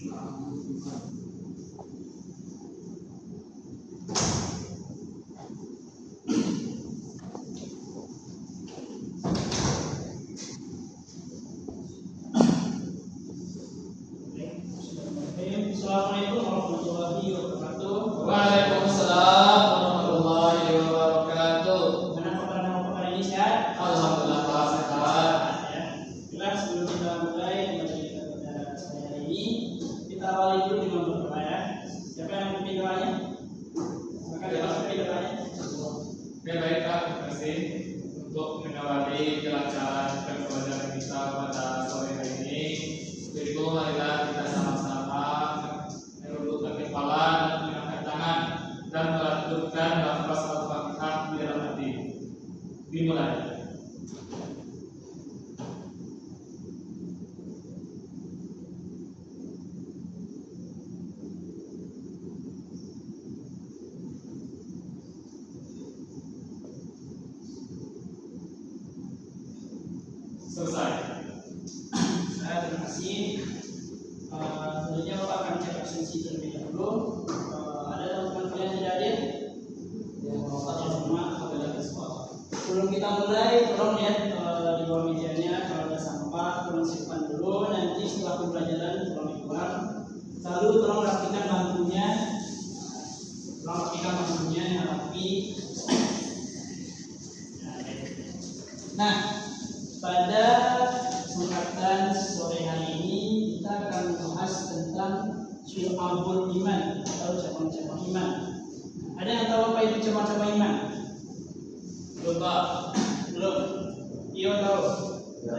Assalamualaikum warahmatullahi wabarakatuh. Waalaikumsalam warahmatullahi wabarakatuh. Gimana kabar ini, sehat? Alhamdulillah sehat. Ya. Bila sebelum kita mulai kita pada sore hari ini, kita awali dulu dengan berdoa ya. Siapa yang memimpin doanya? Maka kita memimpin doanya. Baik Pak, terima kasih untuk mengawali kelancaran keberadaan kita pada sore hari ini. Jadi marilah kita sama-sama merundukkan kepala dan mengangkat tangan dan melantunkan lafaz Al-Fatihah di dalam hati. Dimulai. Selesai. Terima kasih. Selanjutnya Bapak akan cek absensi terlebih dahulu. Ada teman-teman kalian tidak hadir? Ya, Bapak semua apabila bersekolah. Sebelum kita mulai, tolong lihat di bawah mejanya kalau ada sampah, tolong simpan dulu. Nanti setelah pembelajaran tolong dibuang. Lalu tolong rapikan lampunya. Yang rapi. Nah, pada kesempatan sore hari ini kita akan membahas tentang syu'abul iman atau cabang-cabang iman. Ada yang tahu apa itu cabang-cabang iman? Belum Pak. Belum? Iya tahu. Ya.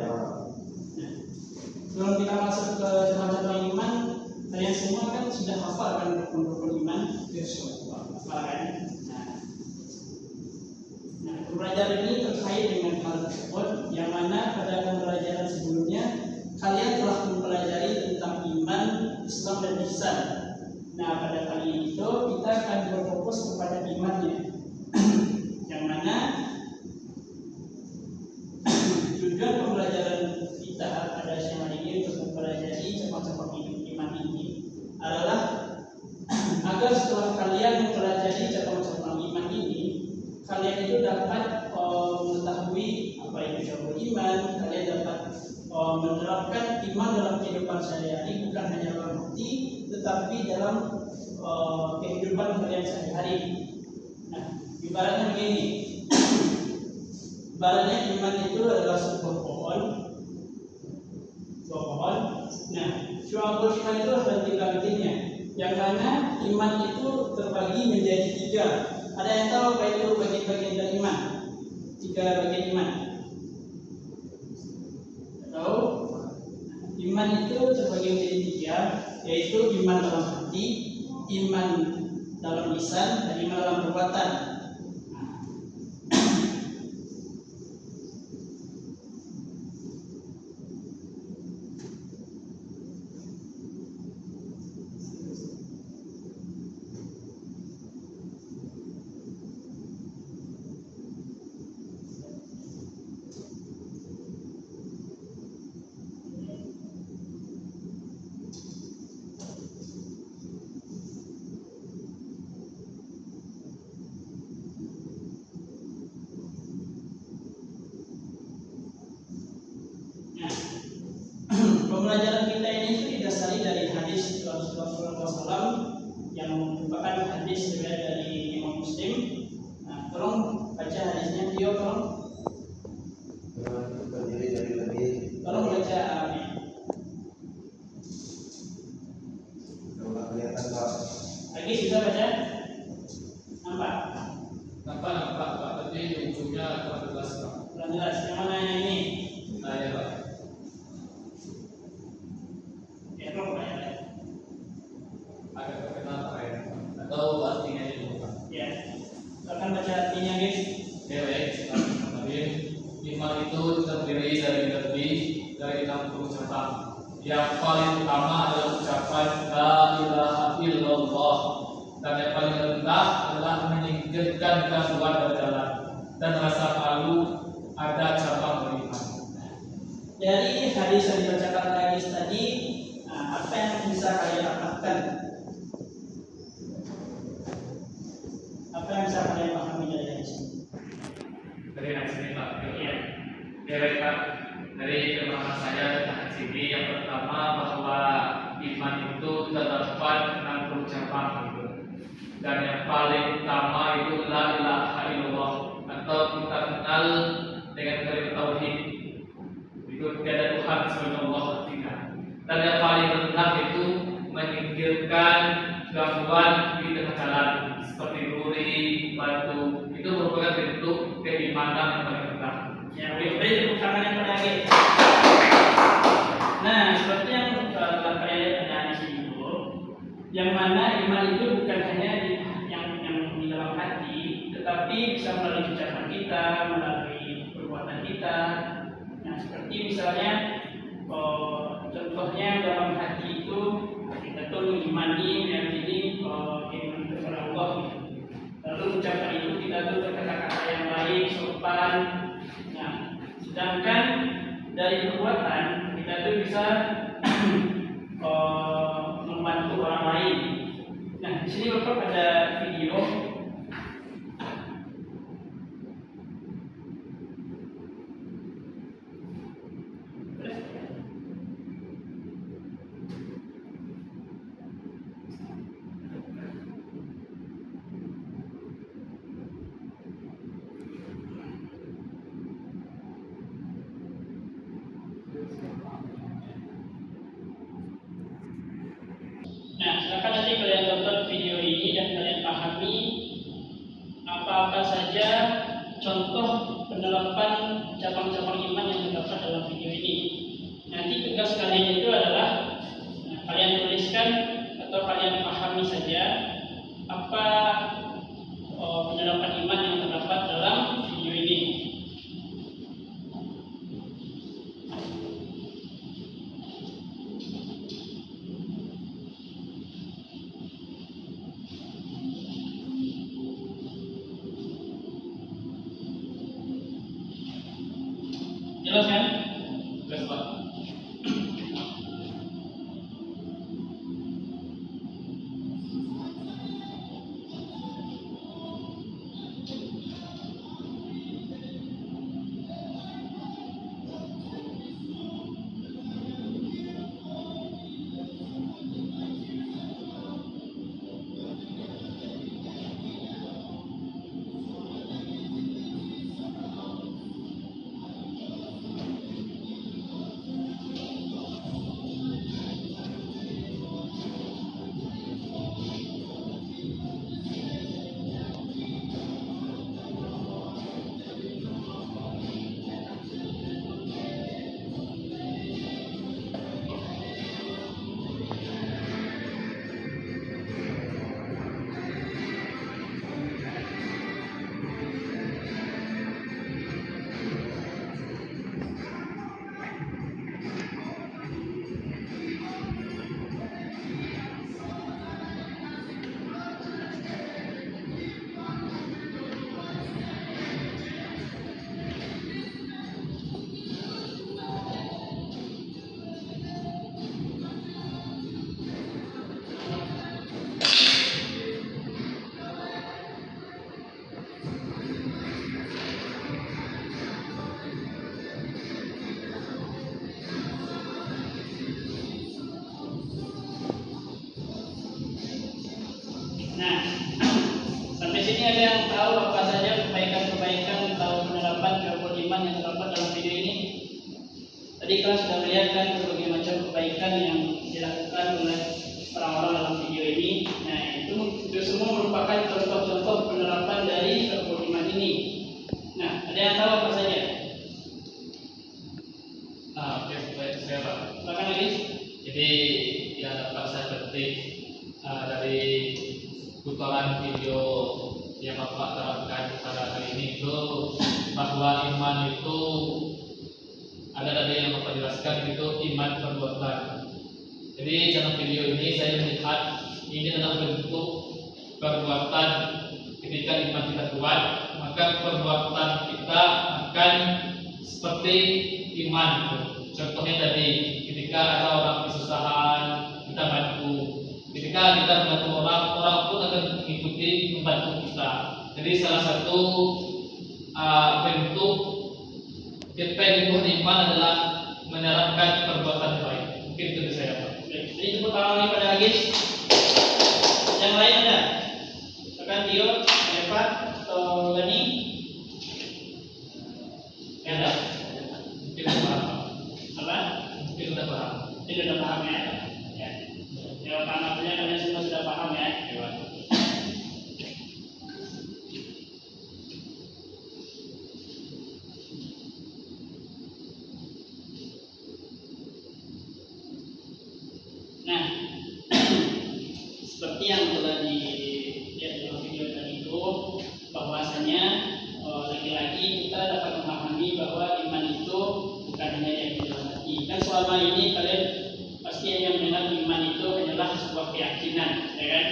Sebelum kita masuk ke cabang-cabang iman, kalian semua kan sudah hafal kan rukun-rukun iman? Hafal kan? Nah, pembelajaran ini terkait dengan hal tersebut, yang mana pada pembelajaran sebelumnya kalian telah mempelajari tentang iman, Islam dan ihsan. Nah, pada kali itu kita akan berfokus kepada imannya, yang mana tujuan pembelajaran kita pada siang hari ini untuk mempelajari cabang-cabang iman ini adalah agar setelah kalian mempelajari cabang-cabang iman ini, kalian itu dapat mengetahui apa itu cabang iman, kalian dapat menerapkan iman dalam kehidupan sehari-hari, bukan hanya dalam hati, tetapi dalam kehidupan kalian sehari-hari. Nah, ibaratnya begini, ibaratnya iman itu adalah sebuah pohon. Nah, syu'abul iman itu ada tiga-tiganya, yang mana iman itu terbagi menjadi tiga. Ada yang tahu apa itu bagian-bagian dari iman? Tiga bagian iman. Tahu? Iman itu terbagi menjadi tiga, yaitu iman dalam hati, iman dalam lisan, dan iman dalam perbuatan. Pembelajaran kita ini itu didasari dari hadis Rasulullah SAW yang merupakan hadis riwayat dari Imam Muslim. Nah, tolong baca hadisnya, Tio, tolong. Terdiri dari lebih. Tolong baca Arabnya. Kalau kelihatan Pak. Lagi bisa baca? Nampak? Nampak Pak, tapi ujungnya kurang jelas Pak. Kurang jelas. Yang mana yang ini? Ya Pak. Agak terkenal Pak ya. Atau artinya itu Pak. Ya. Akan baca artinya, guys. Ya baik. Bismillahirrahmanirrahim. Iman itu terdiri dari 60 cabang. Yang paling utama adalah ucapan La ilaha illallah, dan yang paling rendah adalah menyingkirkan keraguan dari jalan dan rasa malu. Ada cabang beriman. Dari hadis yang dibacakan lagi tadi, apa yang bisa kalian iman itu terdapat 60 cabang gitu. Dan yang paling utama itu la ilaha illallah atau kita kenal dengan kalimat tauhid. Itu tiada Tuhan selain Allah artinya. Dan yang paling rendah itu menyingkirkan gangguan di tengah jalan seperti duri, batu. Itu merupakan bentuk keimanan yang paling rendah. Ya, beri tepuk tangan yang lagi. Nah, seperti yang telah kalian lihat ada di sini itu, yang mana iman itu bukan hanya yang di dalam hati, tetapi bisa melalui ucapan kita, melalui perbuatan kita. Nah, seperti misalnya, contohnya dalam hati itu kita tuh mengimani, meyakini iman kepada Allah. Lalu ucapan itu kita tuh berkata-kata yang baik, sopan. Nah, sedangkan dari perbuatan kita tuh bisa membantu orang lain. Nah, di sini Bapak ada video. Nah, silakan nanti kalian tonton video ini dan kalian pahami apa-apa saja contoh penerapan cabang-cabang iman yang terdapat dalam video ini. Nanti tugas kalian itu adalah kalian tuliskan atau kalian pahami saja apa penerapan iman yang terdapat dalam video ini. Jelas kan? Jelas Pak. Nah, sampai sini ada yang tahu apa saja kebaikan-kebaikan atau penerapan cabang iman yang terdapat dalam video ini? Tadi kalian sudah melihat kan berbagai macam kebaikan yang dilakukan oleh orang-orang dalam video ini. Nah, itu semua merupakan contoh-contoh penerapan dari cabang iman ini. Nah, ada yang tahu apa saja? Oke, saya Pak. Silakan lagi. Jadi yang dapat saya petik dari tutorial video yang Bapak terapkan pada kali ini itu bahwa iman itu ada tadi yang Bapak jelaskan itu iman perbuatan. Jadi dalam video ini saya melihat ini adalah bentuk perbuatan ketika iman kita kuat, maka perbuatan kita akan seperti iman. Contohnya tadi ketika ada orang kesusahan kita bantu. Ketika kita membantu orang, orang pun akan mengikuti membantu kita. Jadi salah satu bentuk kita yang iman adalah menerapkan perbuatan baik. Mungkin itu saya Pak. Jadi tepuk tangan Haris? Yang lain ada? Rekan Tio, Eva, atau Gani? Nggak ada. Mungkin udah paham. Apa? Mungkin udah paham. Ini sudah paham ya? Ya. Jawaban apanya kalian semua sudah paham ya? Hewan. Nah, seperti yang telah dilihat dalam video tadi itu, bahwasanya lagi-lagi kita dapat memahami bahwa iman itu bukan hanya yang di dalam hati. Kan selama ini kalian pasti hanya mendengar iman itu hanyalah sebuah keyakinan, ya kan?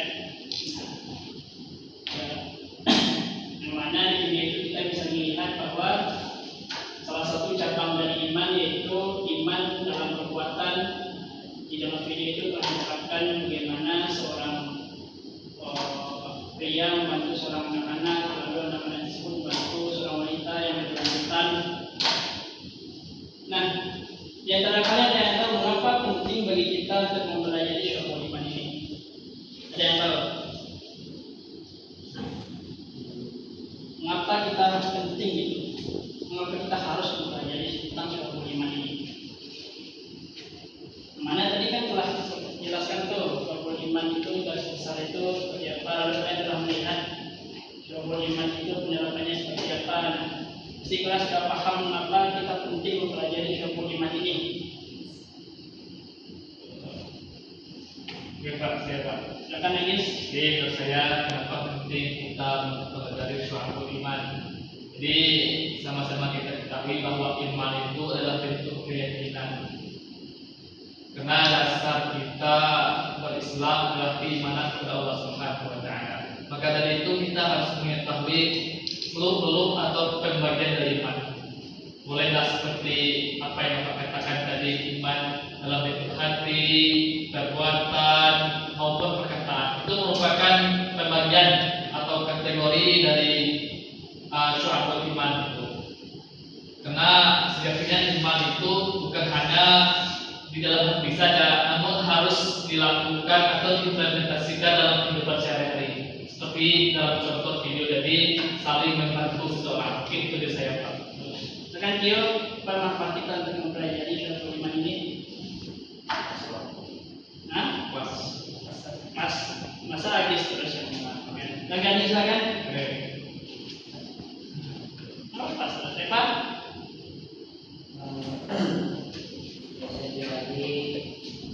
Yang mana di dunia itu kita bisa melihat bahwa salah satu cabang dari iman yaitu iman dalam perbuatan. Di dalam video itu telah diterapkan bagaimana seorang pria membantu seorang anak-anak, lalu anak-anak tersebut membantu seorang wanita yang berkelanjutan. Nah, di antara kalian ada yang tahu mengapa penting bagi kita untuk mempelajari syu'abul iman ini? Ada yang tahu? Mengapa kita penting itu? Mengapa kita harus mempelajari tentang syu'abul iman ini? Mana tadi kan telah dijelaskan tuh syu'abul iman itu garis besar itu seperti apa, lalu kalian telah melihat syu'abul iman itu penerapannya seperti apa. Pasti kalian sudah paham mengapa kita penting mempelajari syu'abul iman ini. Oke Pak, saya Pak. Silakan Agis. Jadi menurut saya kenapa penting kita mempelajari syu'abul iman. Jadi sama-sama kita ketahui bahwa iman itu adalah bentuk keyakinan. Karena dasar kita berislam adalah keimanan kepada Allah Subhanahu wa taala. Maka dari itu kita harus mengetahui seluk-beluk atau pembagian dari iman. Mulailah seperti apa yang Bapak katakan tadi, iman dalam bentuk hati, perbuatan maupun perkataan. Itu merupakan pembagian atau kategori dari syu'abul iman itu. Karena sejatinya iman itu bukan hanya di dalam hati saja, namun harus dilakukan atau diimplementasikan dalam kehidupan sehari-hari. Seperti dalam contoh video tadi, saling membantu seseorang. Itu dari saya Pak. Rekan Tio, apa manfaat kita untuk mempelajari syu'abul iman ini? Hah? Masa Agis terus yang mengatakan. Dan Gani silakan. Apa pas selesai Pak?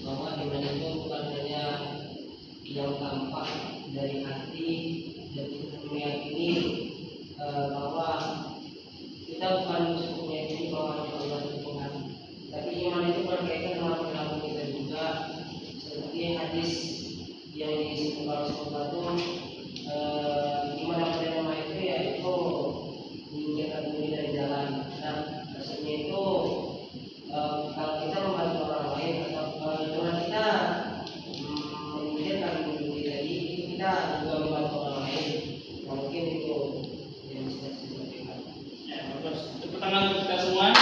Bahwa iman itu bukan hanya yang tampak dari hati dan kita meyakini bahwa kita bukan cukup meyakini bahwa Allah itu Tuhan, tapi iman itu berkaitan dengan perilaku kita juga, seperti hadis yang disebutkan Rasulullah itu iman yang pertama itu yaitu meninggalkan diri dari jalan. Dan maksudnya itu kalau kita membantu orang lain atau dengan kita menyingkirkan diri tadi, kita juga membantu orang lain. Mungkin itu yang bisa disampaikan. Ya, bagus. Tepuk tangan untuk kita semua.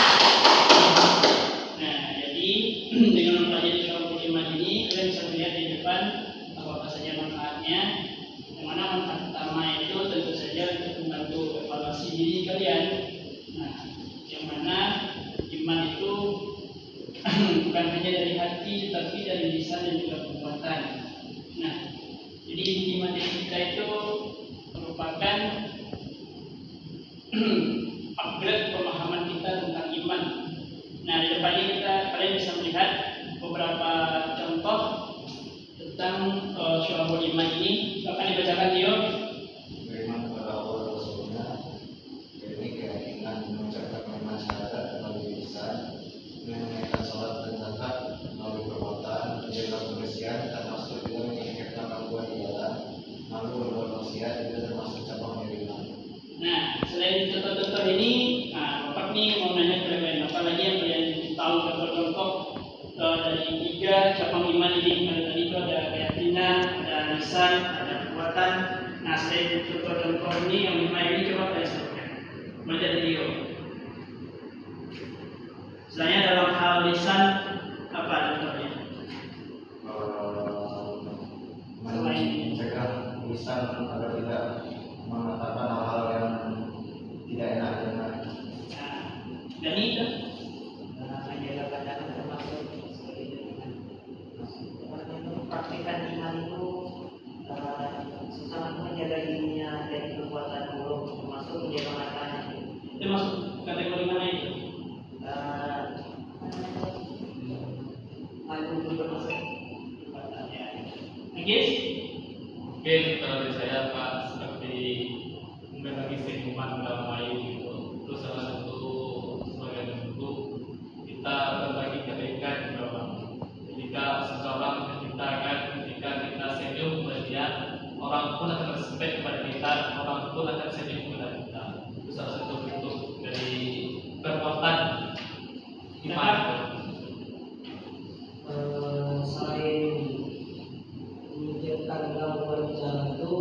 Nah, jadi dengan mempelajari syu'abul iman ini, kalian bisa melihat di depan apa saja manfaatnya. Yang mana manfaat pertama itu tentu saja untuk membantu evaluasi diri kalian. Nah, yang mana iman itu bukan hanya dari hati, tetapi dari lisan dan juga perbuatan. Nah, jadi iman kita itu merupakan upgrade pemahaman kita tentang iman. Nah, di depan ini kalian bisa melihat beberapa contoh tentang syu'abul iman ini. Akan dibacakan Tio. beriman kepada Allah dan Rasulnya, yakni keyakinan mengucapkan kalimat syahadat melalui lisan, menunaikan sholat dan zakat melalui perbuatan, menjaga kebersihan termasuk juga menyingkirkan gangguan di jalan, lalu berbuat maksiat juga termasuk cabang dari iman. Nah, selain contoh-contoh ini, Bapak nih mau nanya kepada kalian, apa lagi yang kalian tahu contoh-contoh dari 3 cabang iman ini? Kalau tadi itu ada keyakinan, ada lisan, ada perbuatan. Nah, selain contoh-contoh ini, yang 5 ini coba kalian sebutkan. Mulai dari Dio. Selain dalam hal lisan, apa contohnya? Oke? Mungkin kalau dari saya Pak seperti membagi seniman dalam ayu gitu. Terus salah satu sebagai bentuk kita berbagi kebaikan kepada orang. Ketika seseorang ketika kita senyum kepada dia, orang pun akan respect kepada kita, orang pun akan senyum kepada kita. Itu salah satu bentuk dari perbuatan iman. Selain memikirkan gangguan jalan itu,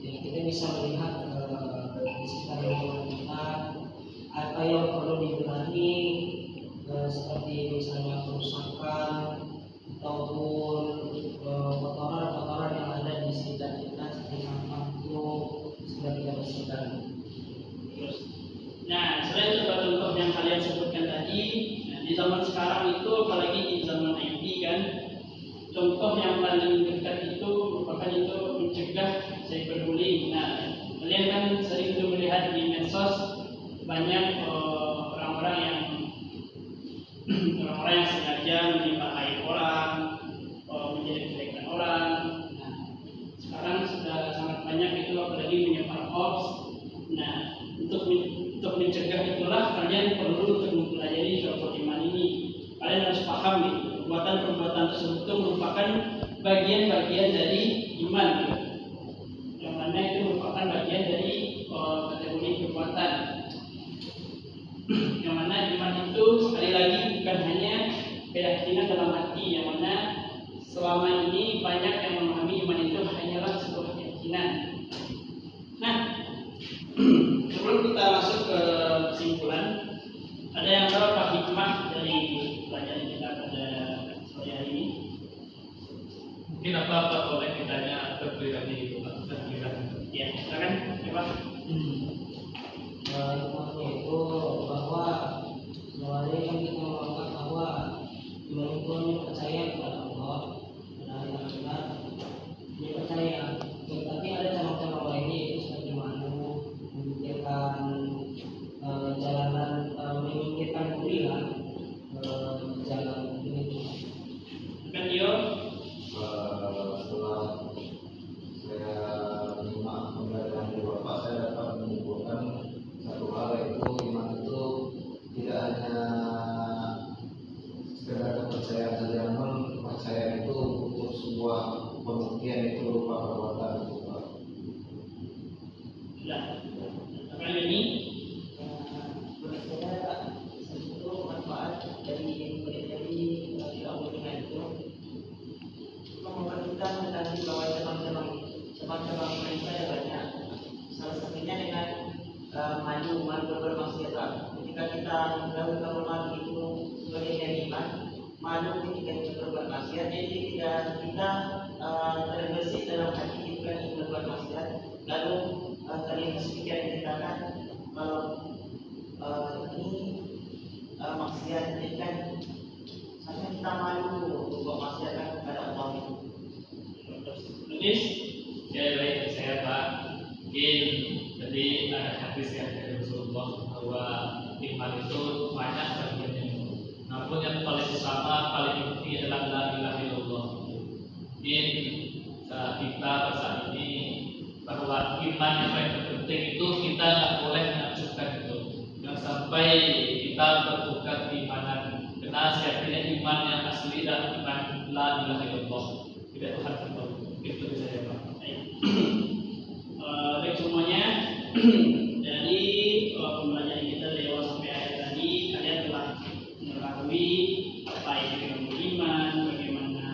ya kita bisa melihat di sekitar lingkungan kita apa yang perlu dibenahi, seperti misalnya kerusakan ataupun kotoran-kotoran yang ada di sekitar kita seperti sampah itu sudah kita bersihkan. Nah, selain contoh-contoh yang kalian sebutkan tadi, di zaman sekarang itu, apalagi di zaman IT kan, contoh yang paling dekat itu merupakan itu mencegah cyberbullying. Nah, kalian kan sering juga melihat di medsos banyak orang-orang yang sengaja menimpa aib orang, menjelek-jelekan orang. Nah, sekarang sudah sangat banyak itu, apalagi menyebar hoax. Nah, untuk mencegah itulah kalian perlu untuk mempelajari syu'abul iman ini. Kalian harus paham nih, perbuatan-perbuatan tersebut itu merupakan bagian-bagian dari iman, gitu. Yang mana itu merupakan bagian dari kategori perbuatan. Yang mana iman itu sekali lagi bukan hanya keyakinan dalam hati, yang mana selama ini banyak yang memahami iman itu hanyalah sebuah keyakinan. Nah, sebelum kita masuk ke kesimpulan, ada yang tahu apa hikmah dari pelajaran kita pada sore hari ini? Mungkin apa boleh ditanya terpribadi itu Pak? Ya, silakan. Coba. Hikmahnya itu bahwa awalnya kan kita menganggap bahwa iman itu percaya kepada Allah, pada hari akhirat, dia percaya. Tapi ada cabang-cabang lainnya, yaitu seperti malu, memikirkan jalanan, memikirkan diri lah, jalan ini. Bukan dia. Setelah saya menyimak pembelajaran dari Bapak, saya dapat menyimpulkan satu hal, yaitu iman itu tidak hanya sekedar kepercayaan saja, namun kepercayaan itu butuh sebuah pembuktian, itu berupa perbuatan. Sudah. Apa ini? Menurut saya itu manfaat dari syu'abul iman itu membuat kita mengetahui bahwa cabang-cabang iman itu ada banyak. Salah satunya dengan malu bermaksiat. Ketika kita mengetahui bahwa malu itu sebagai dari iman, malu ketika kita berbuat maksiat, jadi tidak kita terbersih dalam hati kita ingin berbuat maksiat. Lalu kalian berpikir kita kan ini maksiat, jadi kan seharusnya kita malu untuk buat maksiat kan kepada Allah. Nulis. Ya baik, saya Pak. Mungkin tadi ada hadis yang dari Rasulullah bahwa iman itu banyak bagiannya. Namun yang paling utama, paling inti adalah la ilaha illallah. Mungkin kita saat ini bahwa iman yang paling terpenting itu kita nggak boleh menafsirkan itu. Jangan sampai kita bertukar keimanan. Karena sejatinya iman yang asli adalah iman la ilaha illallah. Tidak Tuhan satu. Itu saya Pak. Baik semuanya, dari pembelajaran kita dari awal sampai akhir tadi, kalian telah mengetahui apa itu ilmu iman, bagaimana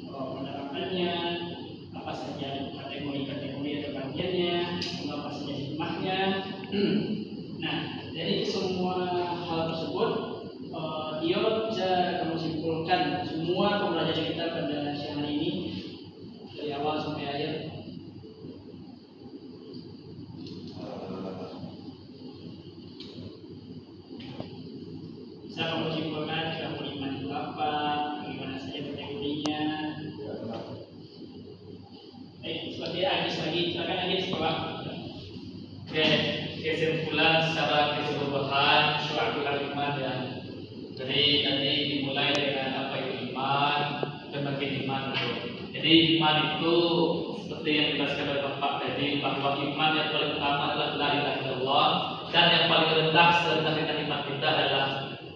penerapannya, apa saja kategori-kategori atau bagiannya, apa saja hikmahnya. Nah, dari semua hal tersebut, dia bisa kamu simpulkan semua pembelajaran kita pada siang hari ini dari awal sampai akhir. Bisa kamu simpulkan kamu iman itu apa, bagaimana saja kategorinya. Seperti Agis lagi, silakan Agis Pak. Oke, kesimpulan secara keseluruhan syu'abul iman ya. Jadi tadi dimulai dengan apa itu iman dan bagian iman itu. Jadi iman itu seperti yang dijelaskan oleh Bapak tadi, bahwa iman yang paling utama adalah la ilaha illallah, dan yang paling rendah serendah iman kita adalah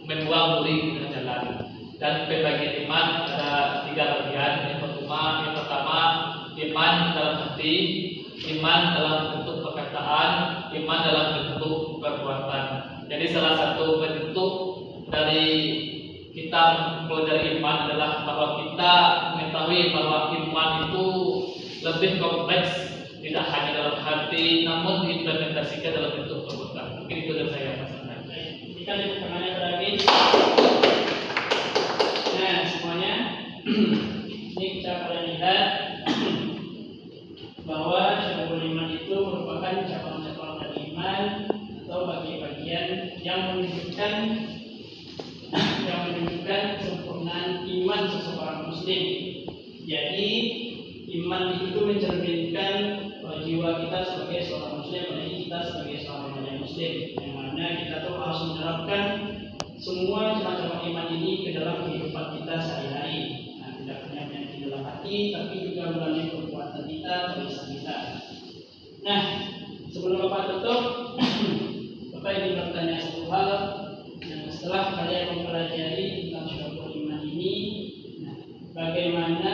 membuang duri dengan jalan. Dan pembagian iman ada 3 bagian. Yang pertama iman dalam hati, iman dalam bentuk perkataan, iman dalam bentuk perbuatan. Jadi salah satu bentuk dari kita mempelajari iman adalah bahwa kita mengetahui bahwa iman itu lebih kompleks, tidak hanya dalam hati, namun diimplementasikan dalam bentuk perbuatan. Mungkin itu dari saya, Mas Anand. Jika tepuk tangannya terakhir. Nah, semuanya ini kita akan lihat bahwa syarul iman itu merupakan cabang-cabang dari iman atau bagian-bagian yang menunjukkan kesempurnaan iman seseorang muslim. Jadi iman itu mencerminkan jiwa kita sebagai seorang muslim, apalagi kita sebagai seorang muslim, yang mana kita tuh harus menerapkan semua macam iman ini ke dalam kehidupan kita sehari-hari. Nah, tidak hanya di dalam hati, tapi juga melalui perbuatan kita, tulisan kita. Nah, sebelum Bapak tutup, Bapak ingin bertanya satu hal. Setelah kalian mempelajari tentang syarul iman ini, nah, bagaimana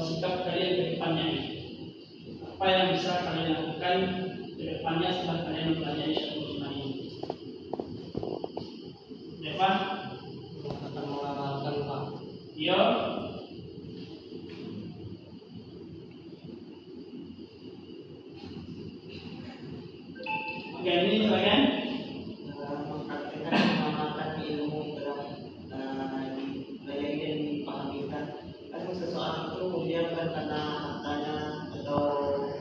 sikap kalian ke depannya? Apa yang bisa kalian lakukan ke depannya setelah kalian mempelajari syarul iman ini? Deva? Akan mengamalkan, Pak. Yo? Oke, ini silakan. Mempraktikkan mengamalkan ilmu dalam dipelajari dan dipahami kan. Kadang seseorang itu dia bukan karena hartanya atau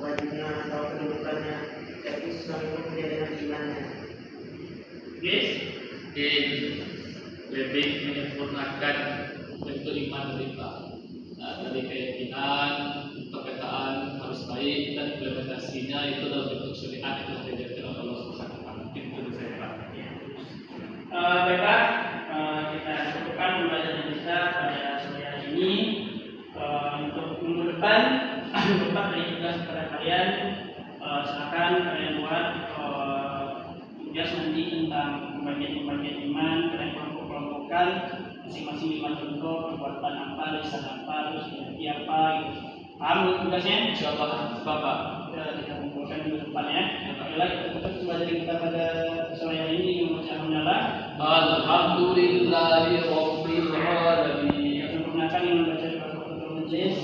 bajunya atau kedudukannya, tapi seseorang itu dia dengan imannya. Yes? Lebih menyempurnakan bentuk iman dari Pak. Dari keyakinan, perkataan harus baik, dan implementasinya itu dalam bentuk syariat itu diajarkan oleh Allah Subhanahu wa taala. Itu saya Pak. Baiklah, kita cukupkan pembelajaran kita pada sore hari ini. Untuk minggu depan, Bapak beri tugas kepada kalian. Silakan kalian buat tugas nanti tentang pembagian iman. Kalian kelompok-kelompokkan masing-masing 5 contoh perbuatan apa, lisan apa, terus hati apa. Gitu. Paham tugasnya? Insyaallah Bapak. Kita kumpulkan minggu depan ya. Baiklah, kita tutup pembelajaran kita pada sore hari ini dengan membaca hamdalah. Alhamdulillahi rabbil alamin. Kita sempurnakan dengan membaca doa-doa majelis.